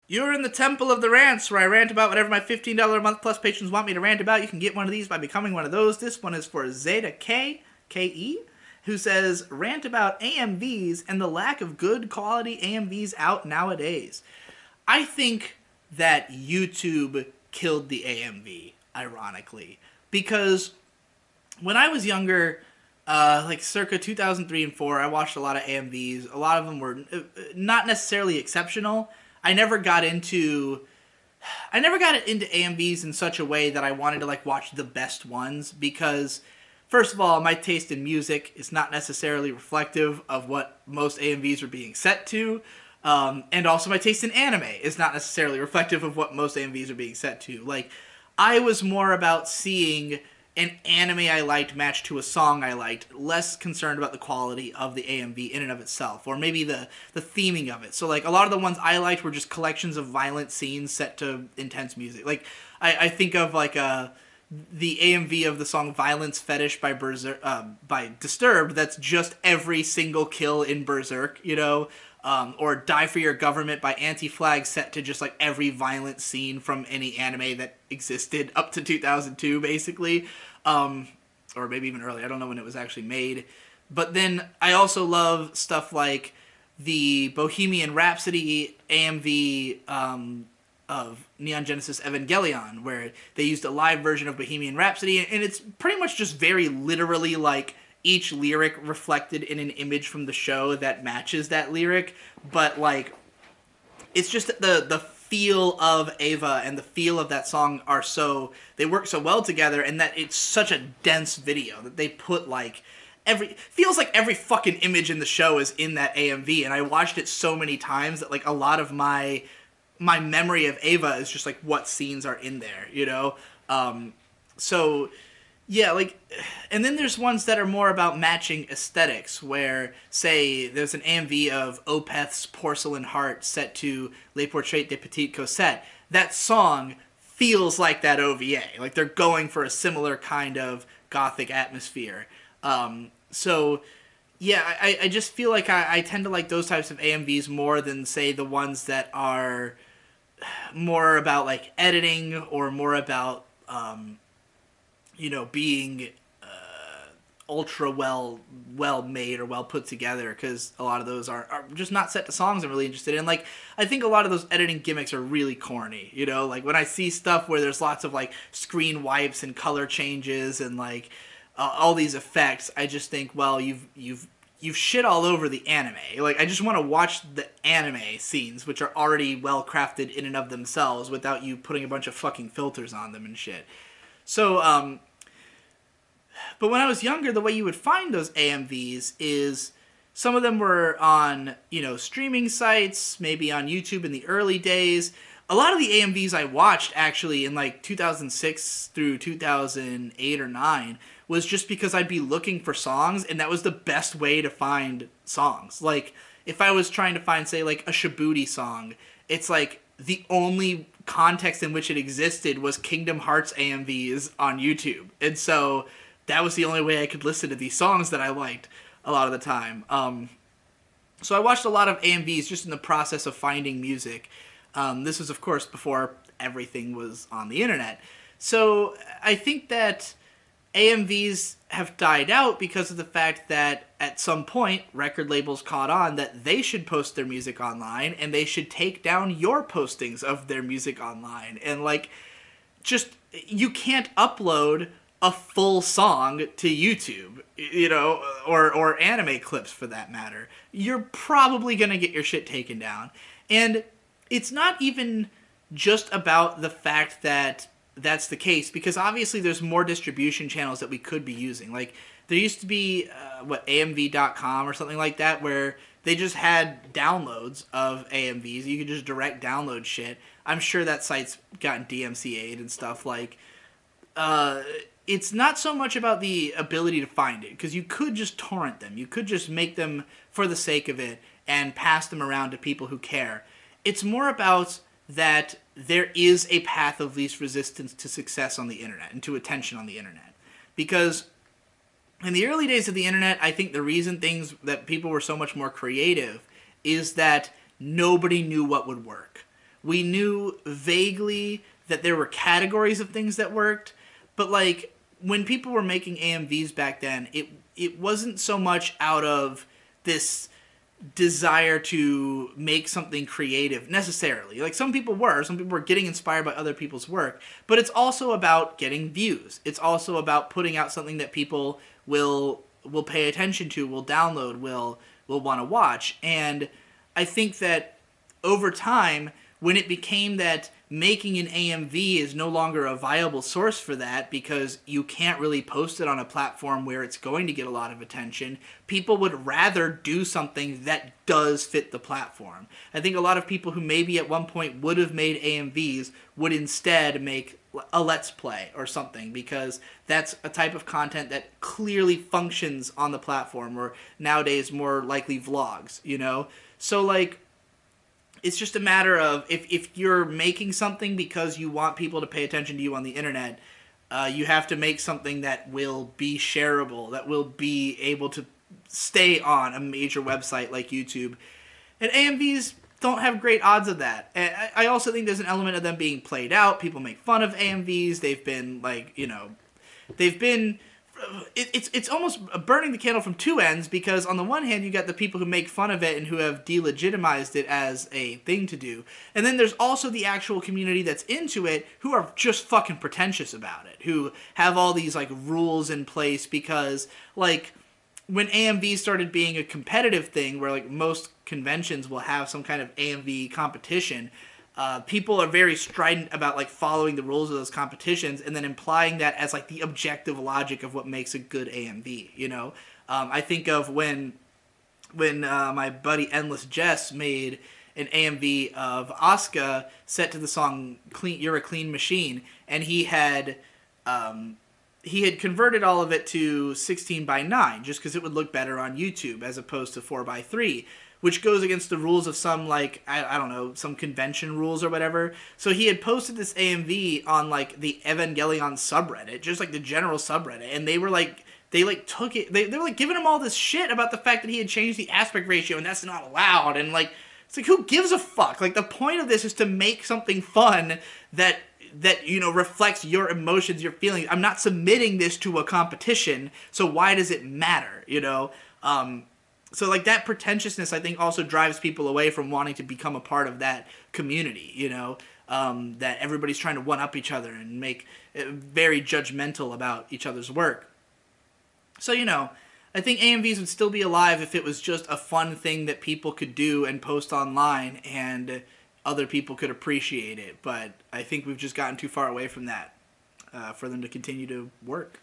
You're in the temple of the rants, where I rant about whatever my $15 a month plus patrons want me to rant about. You can get one of these by becoming one of those. This one is for Zeta K, K-E, who says, rant about AMVs and the lack of good quality AMVs out nowadays. I think that YouTube killed the AMV, ironically, because when I was younger, like circa 2003 and 4, I watched a lot of AMVs. A lot of them were not necessarily exceptional. I never got into AMVs in such a way that I wanted to like watch the best ones because first of all, my taste in music is not necessarily reflective of what most AMVs are being set to. And also my taste in anime is not necessarily reflective of what most AMVs are being set to. Like, I was more about seeing an anime I liked matched to a song I liked, less concerned about the quality of the AMV in and of itself, or maybe the theming of it. So, like, a lot of the ones I liked were just collections of violent scenes set to intense music. Like, I think of, like, the AMV of the song Violence Fetish by Disturbed, that's just every single kill in Berserk, you know? Or Die for Your Government by Anti-Flag, set to just like every violent scene from any anime that existed up to 2002, basically. Or maybe even early. I don't know when it was actually made. But then I also love stuff like the Bohemian Rhapsody AMV of Neon Genesis Evangelion, where they used a live version of Bohemian Rhapsody, and it's pretty much just very literally like each lyric reflected in an image from the show that matches that lyric, but like it's just the feel of Ava and the feel of that song are so, they work so well together, and that it's such a dense video that they put like feels like every fucking image in the show is in that AMV, and I watched it so many times that like a lot of my memory of Ava is just like what scenes are in there, you know? So yeah, like, and then there's ones that are more about matching aesthetics, where, say, there's an AMV of Opeth's Porcelain Heart set to Les Portraits de Petite Cosette. That song feels like that OVA. Like, they're going for a similar kind of gothic atmosphere. So, yeah, I just feel like I tend to like those types of AMVs more than, say, the ones that are more about, like, editing or more about being ultra well made or well put together, because a lot of those are just not set to songs I'm really interested in. Like, I think a lot of those editing gimmicks are really corny, you know? Like, when I see stuff where there's lots of, like, screen wipes and color changes and, like, all these effects, I just think, well, you've shit all over the anime. Like, I just want to watch the anime scenes, which are already well crafted in and of themselves, without you putting a bunch of fucking filters on them and shit. So, but when I was younger, the way you would find those AMVs is some of them were on, streaming sites, maybe on YouTube in the early days. A lot of the AMVs I watched actually in like 2006 through 2008 or 9 was just because I'd be looking for songs, and that was the best way to find songs. Like, if I was trying to find, say, like a Shibuti song, it's like the only context in which it existed was Kingdom Hearts AMVs on YouTube. And so that was the only way I could listen to these songs that I liked a lot of the time. So I watched a lot of AMVs just in the process of finding music. This was, of course, before everything was on the internet. So I think that AMVs have died out because of the fact that at some point record labels caught on that they should post their music online, and they should take down your postings of their music online. And like, just, you can't upload a full song to YouTube, or anime clips for that matter. You're probably gonna get your shit taken down. And it's not even just about the fact that that's the case, because obviously there's more distribution channels that we could be using. Like, there used to be, AMV.com or something like that, where they just had downloads of AMVs. You could just direct download shit. I'm sure that site's gotten DMCA'd and stuff. Like, it's not so much about the ability to find it, because you could just torrent them. You could just make them for the sake of it and pass them around to people who care. It's more about that there is a path of least resistance to success on the internet and to attention on the internet. Because in the early days of the internet, I think the reason that people were so much more creative is that nobody knew what would work. We knew vaguely that there were categories of things that worked, but like when people were making AMVs back then, it wasn't so much out of this desire to make something creative necessarily. Like some people were getting inspired by other people's work, but it's also about getting views. It's also about putting out something that people will pay attention to, will download, will want to watch. And I think that over time, when it became that making an AMV is no longer a viable source for that because you can't really post it on a platform where it's going to get a lot of attention, people would rather do something that does fit the platform. I think a lot of people who maybe at one point would have made AMVs would instead make a Let's Play or something because that's a type of content that clearly functions on the platform, or nowadays more likely vlogs, you know? So like, it's just a matter of if you're making something because you want people to pay attention to you on the internet, you have to make something that will be shareable, that will be able to stay on a major website like YouTube. And AMVs don't have great odds of that. And I also think there's an element of them being played out. People make fun of AMVs. They've been like, you know, they've been it's almost burning the candle from two ends, because on the one hand you got the people who make fun of it and who have delegitimized it as a thing to do, and then there's also the actual community that's into it who are just fucking pretentious about it, who have all these like rules in place, because like when AMVs started being a competitive thing where like most conventions will have some kind of AMV competition, people are very strident about like following the rules of those competitions and then implying that as like the objective logic of what makes a good AMV. You know, I think of when my buddy Endless Jess made an AMV of Asuka set to the song "Clean You're a Clean Machine," and he had converted all of it to 16:9 just because it would look better on YouTube as opposed to 4:3, which goes against the rules of some, like, I don't know, some convention rules or whatever. So he had posted this AMV on, like, the Evangelion subreddit, just, like, the general subreddit, and they were, like, took it, they were, like, giving him all this shit about the fact that he had changed the aspect ratio, and that's not allowed, and, like, it's like, who gives a fuck? Like, the point of this is to make something fun that you know, reflects your emotions, your feelings. I'm not submitting this to a competition, so why does it matter, you know? So, like, that pretentiousness, I think, also drives people away from wanting to become a part of that community, you know? That everybody's trying to one-up each other and make it very judgmental about each other's work. So, you know, I think AMVs would still be alive if it was just a fun thing that people could do and post online and other people could appreciate it. But I think we've just gotten too far away from that for them to continue to work.